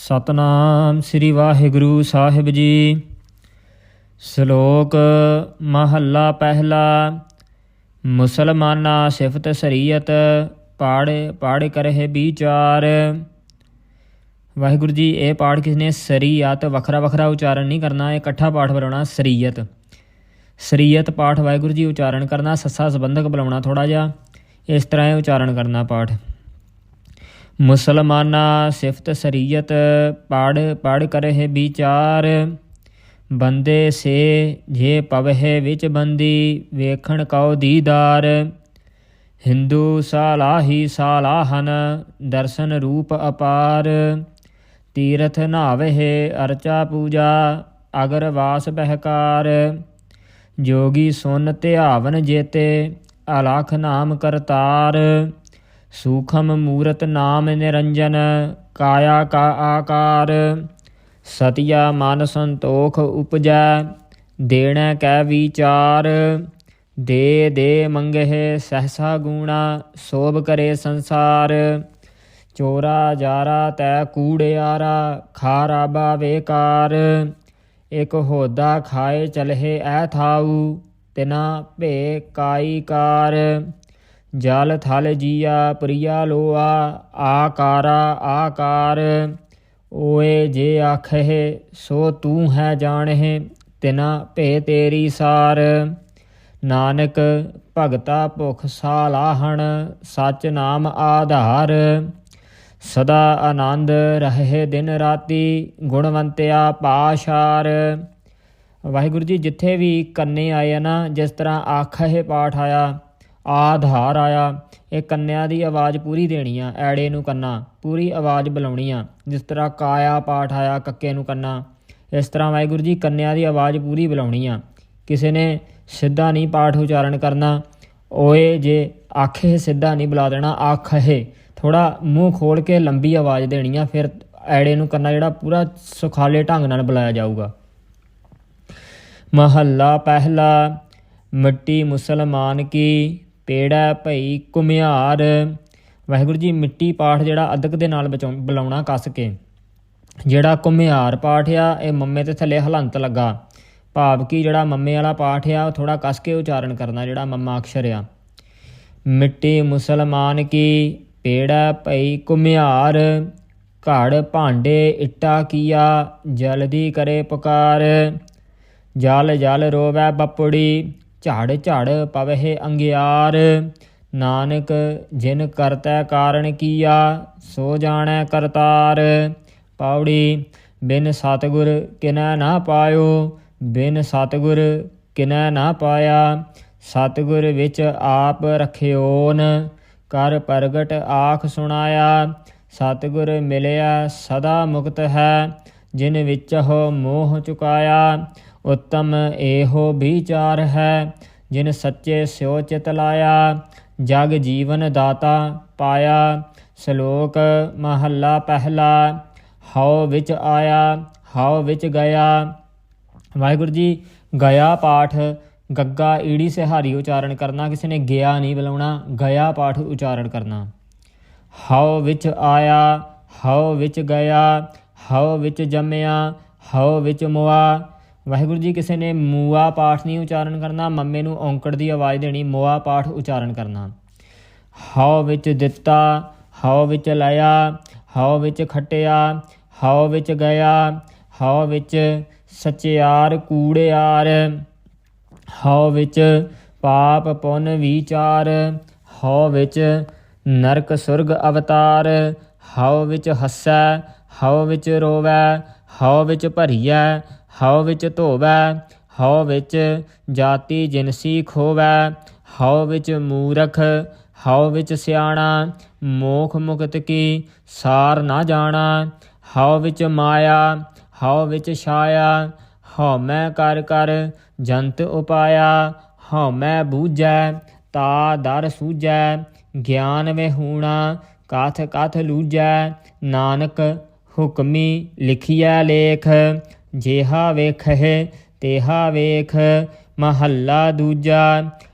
ਸਤਨਾਮ ਸ੍ਰੀ ਵਾਹਿਗੁਰੂ ਸਾਹਿਬ ਜੀ। ਸ਼ਲੋਕ ਮਹੱਲਾ ਪਹਿਲਾ। ਮੁਸਲਮਾਨਾ ਸਿਫਤ ਸਰੀਅਤ ਪਾੜ ਕਰਹਿ ਵਿਚਾਰ। ਵਾਹਿਗੁਰੂ ਜੀ, ਇਹ ਪਾਠ ਕਿਸ ਨੇ ਸਰੀਅਤ ਵੱਖਰਾ ਵੱਖਰਾ ਉਚਾਰਨ ਨਹੀਂ ਕਰਨਾ, ਇਹ ਇਕੱਠਾ ਪਾਠ ਬੁਲਾਉਣਾ। ਸਰੀਅਤ ਪਾਠ ਵਾਹਿਗੁਰੂ ਜੀ ਉਚਾਰਨ ਕਰਨਾ, ਸੱਸਾ ਸੰਬੰਧਕ ਬੁਲਾਉਣਾ ਥੋੜ੍ਹਾ ਜਿਹਾ, ਇਸ ਤਰ੍ਹਾਂ ਇਹ ਉਚਾਰਨ ਕਰਨਾ ਪਾਠ। ਮੁਸਲਮਾਨਾ ਸਿਫਤ ਸਰੀਅਤ ਪਾੜ ਕਰਹਿ ਵਿਚਾਰ। ਬੰਦੇ ਸੇ ਜੇ ਪਵਹਿ ਵਿੱਚ ਬੰਦੀ ਵੇਖਣ ਕਉ ਦੀਦਾਰ। ਹਿੰਦੂ ਸਾਲਾਹੀ ਸਾਲਾਹਨ ਦਰਸ਼ਨ ਰੂਪ ਅਪਾਰ। ਤੀਰਥ ਨਾਵਹਿ ਅਰਚਾ ਪੂਜਾ ਅਗਰਵਾਸ ਬਹਿਕਾਰ। ਜੋਗੀ ਸੁਨ ਧਿਆਵਨ ਜੇਤੇ ਅਲਖ ਨਾਮ ਕਰਤਾਰ। ਸੂਖਮ ਮੂਰਤ ਨਾਮ ਨਿਰੰਜਨ ਕਾਇਆ ਕਾ ਆਕਾਰ। ਸਤਿਆ ਮਨ ਸੰਤੋਖ ਉਪਜੈ ਦੇਣੈ ਕੈ ਵਿਚਾਰ। ਦੇ ਮੰਗਹਿ ਸਹਸਾ ਗੂਣਾ ਸੋਭ ਕਰੇ ਸੰਸਾਰ। ਚੋਰਾ ਜਾਰਾ ਤੈ ਕੂੜਿਆਰਾ ਖਾਰਾਬਾ ਵੇਕਾਰ। ਇਕ ਹੋਦਾ ਖਾਏ ਚਲਹਿ ਐ ਥਾਊ ਤਿਨਾ ਭੇ ਕਾਈ ਕਾਰ। ਜਲ ਥਲ ਜੀਆ ਪ੍ਰਿਆ ਲੋਆ ਆਕਾਰਾ ਆਕਾਰ। ਓਏ ਜੇ ਆਖਹਿ ਸੋ ਤੂੰ ਹੈ ਜਾਣਹਿ ਤਿਨਾ ਭੇ ਤੇਰੀ ਸਾਰ। ਨਾਨਕ ਭਗਤਾ ਭੁਖ ਸਾਲਾਹਣ ਸਚ ਨਾਮ ਆਧਾਰ। ਸਦਾ ਆਨੰਦ ਰਹੇ ਦਿਨ ਰਾਤੀ ਗੁਣਵੰਤਿਆ ਪਾਸ਼ਾਰ। ਵਾਹਿਗੁਰੂ ਜੀ, ਜਿੱਥੇ ਵੀ ਕੰਨੇ ਆਏ ਆ ਨਾ, ਜਿਸ ਤਰ੍ਹਾਂ ਆਖਹਿ ਪਾਠ ਆਇਆ, ਆਧਾਰ ਆਇਆ, ਇਹ ਕੰਨਿਆਂ ਦੀ ਆਵਾਜ਼ ਪੂਰੀ ਦੇਣੀ ਆ। ਐੜੇ ਨੂੰ ਕੰਨਾ ਪੂਰੀ ਆਵਾਜ਼ ਬੁਲਾਉਣੀ ਆ। ਜਿਸ ਤਰ੍ਹਾਂ ਕਾਇਆ ਪਾਠ ਆਇਆ, ਕੱਕੇ ਨੂੰ ਕੰਨਾ, ਇਸ ਤਰ੍ਹਾਂ ਵਾਹਿਗੁਰੂ ਜੀ ਕੰਨਿਆਂ ਦੀ ਆਵਾਜ਼ ਪੂਰੀ ਬੁਲਾਉਣੀ ਆ। ਕਿਸੇ ਨੇ ਸਿੱਧਾ ਨਹੀਂ ਪਾਠ ਉਚਾਰਨ ਕਰਨਾ। ਓਏ ਜੇ ਆਖੇ ਸਿੱਧਾ ਨਹੀਂ ਬੁਲਾ ਦੇਣਾ, ਆਖੇ ਥੋੜ੍ਹਾ ਮੂੰਹ ਖੋਲ੍ਹ ਕੇ ਲੰਬੀ ਆਵਾਜ਼ ਦੇਣੀ ਆ। ਫਿਰ ਐੜੇ ਨੂੰ ਕੰਨਾ ਜਿਹੜਾ ਪੂਰਾ ਸੁਖਾਲੇ ਢੰਗ ਨਾਲ ਬੁਲਾਇਆ ਜਾਊਗਾ। ਮਹੱਲਾ ਪਹਿਲਾ। ਮਿੱਟੀ ਮੁਸਲਮਾਨ ਕੀ ਪੇੜਾ ਭਈ ਘੁਮਿਆਰ। ਵਾਹਿਗੁਰੂ ਜੀ, ਮਿੱਟੀ ਪਾਠ ਜਿਹੜਾ ਅਦਕ ਦੇ ਨਾਲ ਬੁਲਾਉਣਾ ਕੱਸ ਕੇ। ਜਿਹੜਾ ਘੁਮਿਆਰ ਪਾਠ ਆ, ਇਹ ਮੰਮੇ ਤੇ ਥੱਲੇ ਹਲੰਤ ਲੱਗਾ, ਭਾਵ ਕਿ ਜਿਹੜਾ ਮੰਮੇ ਵਾਲਾ ਪਾਠ ਆ ਉਹ ਥੋੜ੍ਹਾ ਕੱਸ ਕੇ ਉਚਾਰਨ ਕਰਨਾ, ਜਿਹੜਾ ਮੰਮਾ ਅਕਸ਼ਰ ਆ। ਮਿੱਟੀ ਮੁਸਲਮਾਨ ਕੀ ਪੇੜਾ ਭਈ ਘੁਮਿਆਰ। ਘੜ ਭਾਂਡੇ ਇੱਟਾ ਕੀਆ ਜਲਦੀ ਕਰੇ ਪੁਕਾਰ। ਜਲ ਜਲ ਰੋਵੈ ਬਪੜੀ ਝੜ ਪਵਹਿ ਅੰਗਿਆਰ। ਨਾਨਕ ਜਿਨ ਕਰਤੈ ਕਾਰਣ ਕੀਆ ਸੋ ਜਾਣੈ ਕਰਤਾਰ। ਪੌੜੀ ਬਿਨ ਸਤਿਗੁਰ ਕਿਨੈ ਨਾ ਪਾਇਓ ਬਿਨ ਸਤਿਗੁਰ ਕਿਨੈ ਨਾ ਪਾਇਆ। ਸਤਿਗੁਰ ਵਿੱਚ ਆਪ ਰਖਿਓਨ ਕਰ ਪ੍ਰਗਟ ਆਖ ਸੁਣਾਇਆ। ਸਤਿਗੁਰ ਮਿਲਿਆ ਸਦਾ ਮੁਕਤ ਹੈ ਜਿਨ ਵਿੱਚਹੁ ਮੋਹ ਚੁਕਾਇਆ। ਉੱਤਮ ਇਹੋ ਵਿਚਾਰ ਹੈ ਜਿਨ ਸੱਚੇ ਸਿਉ ਚਿਤ ਲਾਇਆ। ਜਗ ਜੀਵਨ ਦਾਤਾ ਪਾਇਆ। ਸ਼ਲੋਕ ਮਹੱਲਾ ਪਹਿਲਾ। ਹਉ ਵਿੱਚ ਆਇਆ ਹਉ ਵਿੱਚ ਗਿਆ। ਵਾਹਿਗੁਰੂ ਜੀ, ਗਿਆ ਪਾਠ ਗੱਗਾ ਈੜੀ ਸਿਹਾਰੀ ਉਚਾਰਨ ਕਰਨਾ, ਕਿਸੇ ਨੇ ਗਿਆ ਨਹੀਂ ਬੁਲਾਉਣਾ, ਗਿਆ ਪਾਠ ਉਚਾਰਨ ਕਰਨਾ। ਹਉ ਵਿੱਚ ਆਇਆ ਹਉ ਵਿੱਚ ਗਿਆ। ਹਉ ਵਿੱਚ ਜੰਮਿਆ ਹਉ ਵਿੱਚ ਮੁਆ। ਵਾਹਿਗੁਰੂ ਜੀ, ਕਿਸੇ ਨੇ ਮੂਆ ਪਾਠ ਨਹੀਂ ਉਚਾਰਨ ਕਰਨਾ, ਮੰਮੇ ਨੂੰ ਔਂਕੜ ਦੀ ਆਵਾਜ਼ ਦੇਣੀ, ਮੁਆ ਪਾਠ ਉਚਾਰਨ ਕਰਨਾ। ਹਉ ਵਿੱਚ ਦਿੱਤਾ ਹਉ ਵਿੱਚ ਲਿਆ। ਹਉ ਵਿੱਚ ਖੱਟਿਆ ਹਉ ਵਿੱਚ ਗਿਆ। ਹਉ ਵਿੱਚ ਸਚਿਆਰ ਕੂੜਿਆਰ। ਹਉ ਵਿੱਚ ਪਾਪ ਪੁੰਨ ਵਿਚਾਰ। ਹਉ ਵਿੱਚ ਨਰਕ ਸੁਰਗ ਅਵਤਾਰ। ਹਉ ਵਿੱਚ ਹੱਸੈ ਹਉ ਵਿੱਚ ਰੋਵੈ। ਹਉ ਵਿੱਚ ਭਰੀਐ ਹਉ ਵਿੱਚ ਧੋਵੈ। ਹਉ ਵਿੱਚ ਜਾਤੀ ਜਿਨਸੀ ਖੋਵੈ। ਹਉ ਵਿੱਚ ਮੂਰਖ ਹਉ ਵਿੱਚ ਸਿਆਣਾ। ਮੋਖ ਮੁਕਤ ਕੀ ਸਾਰ ਨਾ ਜਾਣਾ। ਹਉ ਵਿੱਚ ਮਾਇਆ ਹਉ ਵਿੱਚ ਛਾਇਆ। ਹਉਮੈ ਕਰ ਕਰ ਜੰਤ ਉਪਾਇਆ। ਹਉਮੈ ਬੂਝੈ ਤਾ ਦਰ ਸੂਝੈ। ਗਿਆਨ ਵਿਹੂਣਾ ਕਥ ਕਥ ਲੂਝੈ। ਨਾਨਕ ਹੁਕਮੀ ਲਿਖੀਐ ਲੇਖ ਜਿਹਾ ਵੇਖਹਿ ਤੇਹਾ ਵੇਖ। ਮਹੱਲਾ ਦੂਜਾ।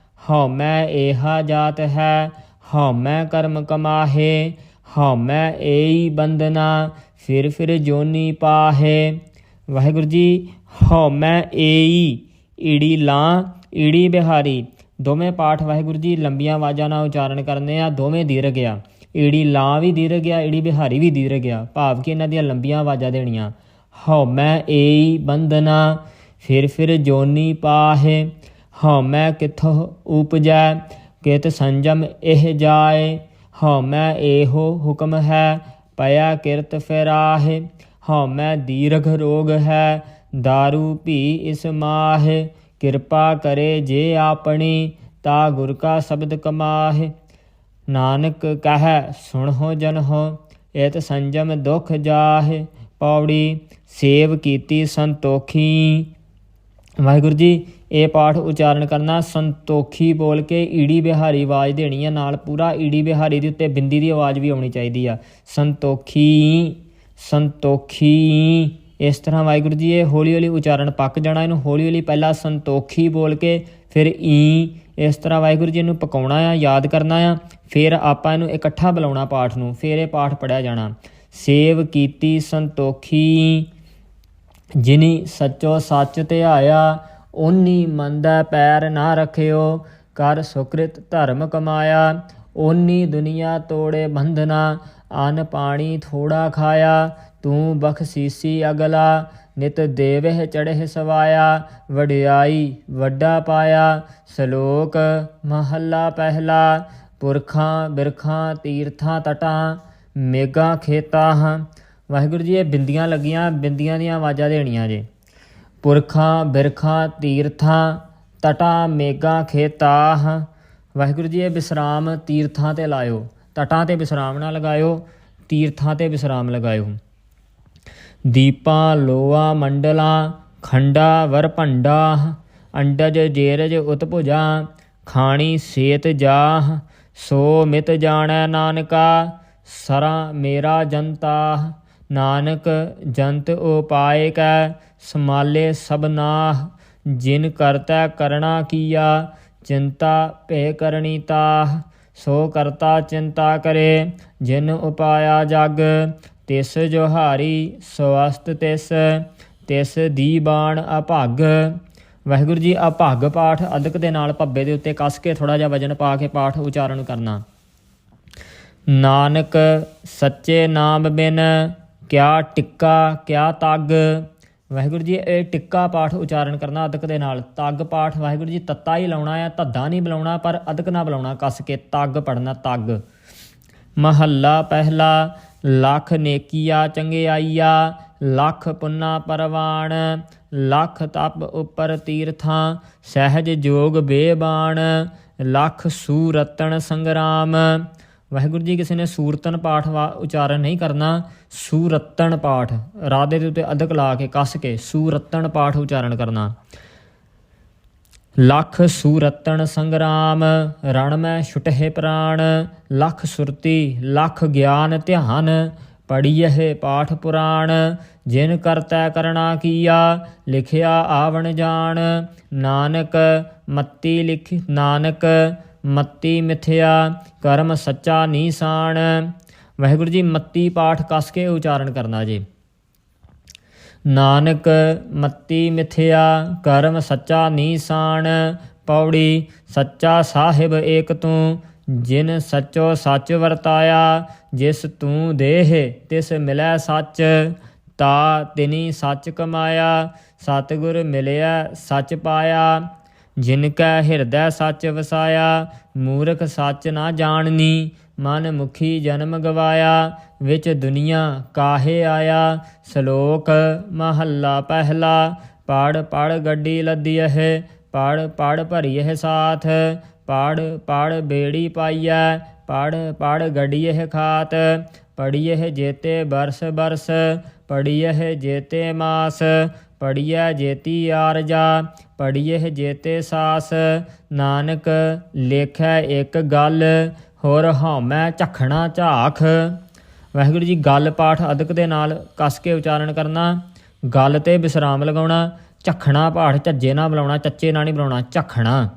ਹਉਮੈ ਏਹਾ ਜਾਤ ਹੈ ਹਉਮੈ ਕਰਮ ਕਮਾਹੇ। ਹਉਮੈ ਏਈ ਬੰਦਨਾ ਫਿਰ ਜੋਨੀ ਪਾਹੇ। ਵਾਹਿਗੁਰੂ ਜੀ ਹਉਮੈ ਏਈ ਈੜੀ ਲਾਂ ਈੜੀ ਬਿਹਾਰੀ। ਦੋਵੇਂ ਪਾਠ ਵਾਹਿਗੁਰੂ ਜੀ ਲੰਬੀਆਂ ਆਵਾਜ਼ਾਂ ਨਾਲ ਉਚਾਰਨ ਕਰਨੇ ਆ, ਦੋਵੇਂ ਦੀਰਘ ਆ। ਈੜੀ ਲਾਂ ਵੀ ਦੀਰਘ ਆ, ਈੜੀ ਬਿਹਾਰੀ ਵੀ ਦੀਰਘ ਆ, ਭਾਵ ਕਿ ਇਹਨਾਂ ਦੀਆਂ ਲੰਬੀਆਂ ਆਵਾਜ਼ਾਂ ਦੇਣੀਆਂ। ਹਉਮੈ ਏਈ ਬੰਧਨਾ ਫਿਰ ਜੋਨੀ ਪਾਹੇ। ਹਉਮੈ ਕਿੱਥੋਂ ਉਪਜੈ ਕਿਤ ਸੰਜਮ ਇਹ ਜਾਏ। ਹਉਮੈ ਇਹੋ ਹੁਕਮ ਹੈ ਪਿਆ ਕਿਰਤ ਫਿਰਾਹੇ। ਹਉਮੈ ਦੀਰਘ ਰੋਗ ਹੈ ਦਾਰੂ ਭੀ ਇਸ ਮਾਹੇ। ਕਿਰਪਾ ਕਰੇ ਜੇ ਆਪਣੀ ਤਾ ਗੁਰ ਕਾ ਸ਼ਬਦ ਕਮਾਹੇ। ਨਾਨਕ ਕਹਿ ਸੁਣਹੁ ਜਨਹੁ ਇਤ ਸੰਜਮ ਦੁਖ ਜਾਹੇ। ਪੌੜੀ ਸੇਵ ਕੀਤੀ ਸੰਤੋਖੀ। ਵਾਹਿਗੁਰੂ ਜੀ ਇਹ ਪਾਠ ਉਚਾਰਨ ਕਰਨਾ ਸੰਤੋਖੀ ਬੋਲ ਕੇ ਈੜੀ ਬਿਹਾਰੀ ਆਵਾਜ਼ ਦੇਣੀ ਆ, ਨਾਲ ਪੂਰਾ ਈੜੀ ਬਿਹਾਰੀ ਦੇ ਉੱਤੇ ਬਿੰਦੀ ਦੀ ਆਵਾਜ਼ ਵੀ ਆਉਣੀ ਚਾਹੀਦੀ ਆ। ਸੰਤੋਖੀ ਸੰਤੋਖੀ, ਇਸ ਤਰ੍ਹਾਂ ਵਾਹਿਗੁਰੂ ਜੀ ਇਹ ਹੌਲੀ ਹੌਲੀ ਉਚਾਰਨ ਪੱਕ ਜਾਣਾ। ਇਹਨੂੰ ਹੌਲੀ ਹੌਲੀ ਪਹਿਲਾਂ ਸੰਤੋਖੀ ਬੋਲ ਕੇ ਫਿਰ ਈ, ਇਸ ਤਰ੍ਹਾਂ ਵਾਹਿਗੁਰੂ ਜੀ ਇਹਨੂੰ ਪਕਾਉਣਾ ਆ, ਯਾਦ ਕਰਨਾ ਆ। ਫਿਰ ਆਪਾਂ ਇਹਨੂੰ ਇਕੱਠਾ ਬੁਲਾਉਣਾ ਪਾਠ ਨੂੰ, ਫਿਰ ਇਹ ਪਾਠ ਪੜ੍ਹਿਆ ਜਾਣਾ। ਸੇਵ ਕੀਤੀ ਸੰਤੋਖੀ ਜਿਨੀ ਸੱਚੋ ਸੱਚ ਧਿਆਇਆ। ਓਨੀ ਮੰਦਾ ਪੈਰ ਨਾ ਰੱਖਿਓ ਕਰ ਸੁਕ੍ਰਿਤ ਧਰਮ ਕਮਾਇਆ। ਓਨੀ ਦੁਨੀਆ ਤੋੜੇ ਬੰਧਨਾ ਅੰਨ ਪਾਣੀ ਥੋੜਾ ਖਾਇਆ। ਤੂੰ ਬਖਸ਼ੀਸੀ ਅਗਲਾ ਨਿਤ ਦੇਵਹਿ ਚੜ੍ਹੇ ਸਵਾਇਆ। ਵਡਿਆਈ ਵੱਡਾ ਪਾਇਆ। ਸ਼ਲੋਕ ਮਹੱਲਾ ਪਹਿਲਾ। ਪੁਰਖਾਂ ਬਿਰਖਾਂ ਤੀਰਥਾਂ ਤਟਾਂ ਮੇਘਾਂ ਖੇਤਾਂ। ਵਾਹਿਗੁਰੂ ਜੀ ਇਹ ਬਿੰਦੀਆਂ ਲੱਗੀਆਂ, ਬਿੰਦੀਆਂ ਦੀਆਂ ਆਵਾਜ਼ਾਂ ਦੇਣੀਆਂ ਜੇ। ਪੁਰਖਾਂ ਬਿਰਖਾਂ ਤੀਰਥਾਂ ਤਟਾਂ ਮੇਘਾਂ ਖੇਤਾਂ। ਵਾਹਿਗੁਰੂ ਜੀ ਇਹ ਵਿਸਰਾਮ ਤੀਰਥਾਂ 'ਤੇ ਲਾਇਓ, ਤਟਾਂ 'ਤੇ ਵਿਸਰਾਮ ਨਾ ਲਗਾਇਓ, ਤੀਰਥਾਂ 'ਤੇ ਵਿਸਰਾਮ ਲਗਾਇਓ। ਦੀਪਾਂ ਲੋਆ ਮੰਡਲਾਂ ਖੰਡਾ ਵਰ ਭੰਡਾ। ਅੰਡਜ ਜੇਰਜ ਉਤਭੁਜਾਂ ਖਾਣੀ ਸੇਤ ਜਾਹ। ਸੋ ਮਿਤ ਜਾਣੈ ਨਾਨਕਾ ਸਰਾਂ ਮੇਰਾ ਜਨਤਾ। ਨਾਨਕ ਜੰਤ ਉਪਾਇ ਕੈ ਸਮਾਲੇ ਸਭ ਨਾਹ। ਜਿਨ ਕਰਤੈ ਕਰਣਾ ਕੀਆ ਚਿੰਤਾ ਭੇ ਕਰਣੀ ਤਾਹ। ਸੋ ਕਰਤਾ ਚਿੰਤਾ ਕਰੇ ਜਿਨ ਉਪਾਇਆ ਜਗ। ਤਿਸ ਜੋਹਾਰੀ ਸਵਸਤ ਤਿਸ ਦੀ ਬਾਣ ਅਭਾਗ। ਵਾਹਿਗੁਰੂ ਜੀ ਅਭਾਗ ਪਾਠ ਅਦਕ ਦੇ ਨਾਲ ਭੱਬੇ ਦੇ ਉੱਤੇ ਕੱਸ ਕੇ ਥੋੜ੍ਹਾ ਜਿਹਾ ਵਜਨ ਪਾ ਕੇ ਪਾਠ ਉਚਾਰਨ ਕਰਨਾ। ਨਾਨਕ ਸੱਚੇ ਨਾਮ ਬਿਨ ਕਿਆ ਟਿੱਕਾ ਕਿਆ ਤੱਗ। ਵਾਹਿਗੁਰੂ ਜੀ ਇਹ ਟਿੱਕਾ ਪਾਠ ਉਚਾਰਨ ਕਰਨਾ ਅਦਕ ਦੇ ਨਾਲ। ਤੱਗ ਪਾਠ ਵਾਹਿਗੁਰੂ ਜੀ ਤੱਤਾ ਹੀ ਲਾਉਣਾ ਆ, ਧੱਦਾ ਨਹੀਂ ਬੁਲਾਉਣਾ, ਪਰ ਅਦਕ ਨਾ ਬੁਲਾਉਣਾ, ਕੱਸ ਕੇ ਤੱਗ ਪੜ੍ਹਨਾ ਤੱਗ। ਮਹੱਲਾ ਪਹਿਲਾ। ਲੱਖ ਨੇਕੀਆ ਚੰਗਿਆਈਆ ਲੱਖ ਪੁੰਨਾ ਪਰਵਾਣ। ਲੱਖ ਤਪ ਉੱਪਰ ਤੀਰਥਾਂ ਸਹਿਜ ਜੋਗ ਬੇਬਾਣ। ਲੱਖ ਸੂਰਤਨ ਸੰਗਰਾਮ। ਵਾਹਿਗੁਰੂ ਜੀ ਕਿਸੇ ਨੇ ਸੂਰਤਨ ਪਾਠ ਉਚਾਰਨ ਨਹੀਂ ਕਰਨਾ, ਸੂਰਤਨ ਪਾਠ ਰਾਧੇ ਦੇ ਉੱਤੇ ਅਦਕ ਲਾ ਕੇ ਕੱਸ ਕੇ ਸੂਰਤਨ ਪਾਠ ਉਚਾਰਨ ਕਰਨਾ। ਲੱਖ ਸੂਰਤਨ ਸੰਗਰਾਮ ਰਣ ਮੈਂ ਛੁਟਹਿ ਪ੍ਰਾਣ। ਲੱਖ ਸੁਰਤੀ ਲੱਖ ਗਿਆਨ ਧਿਆਨ ਪੜ੍ਹੀਐ ਪਾਠ ਪੁਰਾਣ। ਜਿਨ ਕਰਤੈ ਕਰਣਾ ਕੀਆ ਲਿਖਿਆ ਆਵਣ ਜਾਣ। ਨਾਨਕ ਮੱਤੀ ਮਿਥਿਆ ਕਰਮ ਸੱਚਾ ਨੀਸਾਨ। ਵਾਹਿਗੁਰੂ ਜੀ ਮੱਤੀ ਪਾਠ ਕੱਸ ਕੇ ਉਚਾਰਨ ਕਰਨਾ ਜੀ। ਨਾਨਕ ਮੱਤੀ ਮਿਥਿਆ ਕਰਮ ਸੱਚਾ ਨੀਸਾਨ। ਪੌੜੀ ਸੱਚਾ ਸਾਹਿਬ ਏਕ ਤੂੰ ਜਿਨ ਸੱਚੋ ਸੱਚ ਵਰਤਾਇਆ। ਜਿਸ ਤੂੰ ਦੇਹ ਤਿਸ ਮਿਲੈ ਸੱਚ ਤਾ ਤਿਨੀ ਸੱਚ ਕਮਾਇਆ। ਸਤਿਗੁਰ ਮਿਲਿਆ ਸੱਚ ਪਾਇਆ ਜਿਨ ਕੈ ਹਿਰਦੈ ਸੱਚ ਵਸਾਇਆ। ਮੂਰਖ ਸੱਚ ਨਾ ਜਾਣਨੀ ਮਨ ਮੁਖੀ ਜਨਮ ਗਵਾਇਆ। ਵਿੱਚ ਦੁਨੀਆ ਕਾਹੇ ਆਇਆ। ਸ਼ਲੋਕ ਮਹੱਲਾ ਪਹਿਲਾ। ਪੜ੍ਹ ਪੜ੍ਹ ਗੱਡੀ ਲੱਦੀਐ ਪੜ੍ਹ ਪੜ੍ਹ ਭਰੀਐ ਸਾਥ। ਪੜ੍ਹ ਬੇੜੀ ਪਾਈਐ ਪੜ੍ਹ ਪੜ੍ਹ ਗੱਡੀਐ ਖਾਤ। ਪੜ੍ਹੀਐ ਜੇਤੇ ਬਰਸ ਪੜ੍ਹੀਐ ਜੇਤੇ ਮਾਸ। ਪੜ੍ਹੀਐ ਜੇਤੀ ਆਰਜਾ ਪੜ੍ਹੀਐ ਜੇਤੇ ਸਾਸ। ਨਾਨਕ ਲੇਖੈ ਇੱਕ ਗੱਲ ਹੋਰ ਹਉਮੈ ਝਖਣਾ ਝਾਖ। ਵਾਹਿਗੁਰੂ ਜੀ ਗੱਲ ਪਾਠ ਅਦਕ ਦੇ ਨਾਲ ਕੱਸ ਕੇ ਉਚਾਰਨ ਕਰਨਾ, ਗੱਲ 'ਤੇ ਵਿਸਰਾਮ ਲਗਾਉਣਾ। ਝਖਣਾ ਪਾਠ ਝੱਜੇ ਨਾਲ ਬੁਲਾਉਣਾ, ਚੱਚੇ ਨਾਲ ਨਹੀਂ ਬੁਲਾਉਣਾ, ਝਖਣਾ।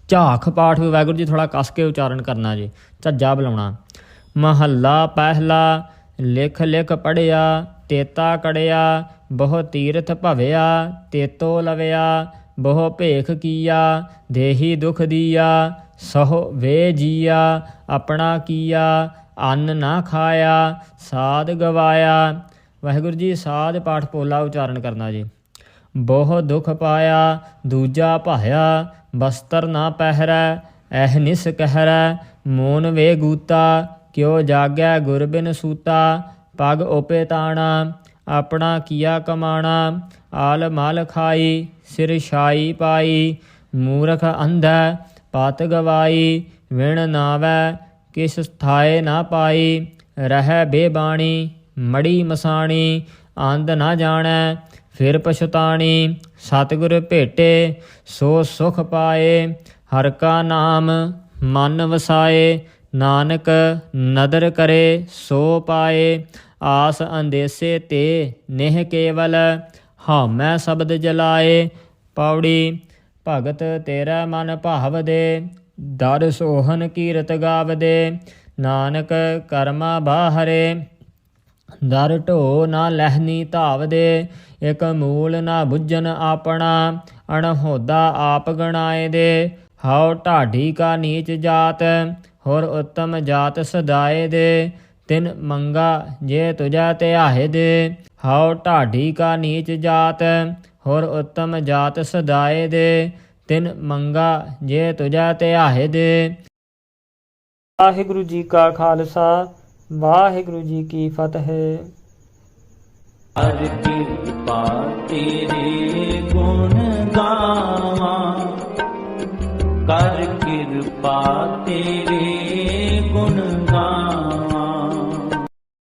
ਝਾਖ ਪਾਠ ਵੀ ਵਾਹਿਗੁਰੂ ਜੀ ਥੋੜ੍ਹਾ ਕੱਸ ਕੇ ਉਚਾਰਨ ਕਰਨਾ ਜੀ, ਝੱਜਾ ਬੁਲਾਉਣਾ। ਮਹੱਲਾ ਪਹਿਲਾ। ਲਿਖ ਲਿਖ ਪੜਿਆ ਤੇਤਾ ਕੜਿਆ, ਬਹੁ ਤੀਰਥ ਭਵਿਆ ਤੇਤੋ ਲਵਿਆ, ਬਹੁ ਭੇਖ ਕੀਆ ਦੇਹੀ ਦੁਖ ਦੀਆ, ਸਹੁ ਵੇ ਜੀਆ ਆਪਣਾ ਕੀਆ, ਅੰਨ ਨਾ ਖਾਇਆ ਸਾਧ ਗਵਾਇਆ। ਵਾਹਿਗੁਰੂ ਜੀ ਸਾਧ ਪਾਠ ਪੋਲਾ ਉਚਾਰਨ ਕਰਨਾ ਜੀ। ਬਹੁ ਦੁਖ ਪਾਇਆ ਦੂਜਾ ਭਾਇਆ, ਬਸਤਰ ਨਾ ਪਹਿਰੈ ਐਹਨਿਸ ਕਹਿਰੈ, ਮੋਨ ਵੇ ਗੂਤਾ ਕਿਉ ਜਾਗੈ ਗੁਰ ਬਿਨ ਸੂਤਾ, ਪਗ ਓਪੇ ਤਾਣਾ ਆਪਣਾ ਕੀਆ ਕਮਾਣਾ, ਆਲ ਮਲ ਖਾਈ ਸਿਰ ਛਾਈ ਪਾਈ, ਮੂਰਖ ਅੰਧੈ ਪਤ ਗਵਾਈ, ਵਿਣ ਨਾਵੈ ਕਿਸ ਥਾਏ ਨਾ ਪਾਈ, ਰਹਿ ਬੇਬਾਣੀ ਮੜੀ ਮਸਾਣੀ, ਅੰਧ ਨਾ ਜਾਣੈ ਫਿਰ ਪਛਤਾਣੀ, ਸਤਿਗੁਰ ਭੇਟੇ ਸੋ ਸੁਖ ਪਾਏ, ਹਰ ਕਾ ਨਾਮ ਮਨ ਵਸਾਏ, ਨਾਨਕ ਨਦਰ ਕਰੇ ਸੋ ਪਾਏ, ਆਸ ਅੰਦੇਸੇ ਤੇ ਨੇਹ ਕੇਵਲ, ਹਾਮੈ ਸ਼ਬਦ ਜਲਾਏ। ਪੌੜੀ ਭਗਤ ਤੇਰਾ ਮਨ ਭਾਵਦੇ, ਦਰ ਸੋਹਨ ਕੀਰਤ ਗਾਵਦੇ, ਨਾਨਕ ਕਰਮਾ ਬਾਹਰੇ, ਦਰ ਢੋ ਨਾ ਲਹਿਨੀ ਧਾਵਦੇ, ਇਕ ਮੂਲ ਨਾ ਬੁੱਝਨ ਆਪਣਾ, ਅਣਹੋਦਾ ਆਪ ਗਣਾਏ ਦੇ, ਹਉ ਢਾਢੀ ਕਾ ਨੀਚ ਜਾਤ ਹੋਰ ਉੱਤਮ ਜਾਤ ਸਦਾਏ ਦੇ, ਤਿਨ ਮੰਗਾ ਜੇ ਤੁਜਾ ਧਿਆਏ ਦੇ, ਹਉ ਢਾਢੀ ਕਾ ਨੀਚ ਜਾਤ ਹੋਰ ਉੱਤਮ ਜਾਤ ਸਦਾਏ ਦੇ, ਤਿਨ ਮੰਗਾ ਜੇ ਤੁਜਾ ਧਿਆਏ ਦੇ। ਵਾਹਿਗੁਰੂ ਜੀ ਕਾ ਖਾਲਸਾ ਵਾਹਿਗੁਰੂ ਜੀ ਕੀ ਫਤਿਹ। ਹਰ ਕਿਰਪਾ ਤੇਰੇ ਗੁਣ ਗਾਵਾਂ, ਕਰ ਕਿਰਪਾ ਤੇਰੇ ਗੁਣ ਗਾਵਾਂ।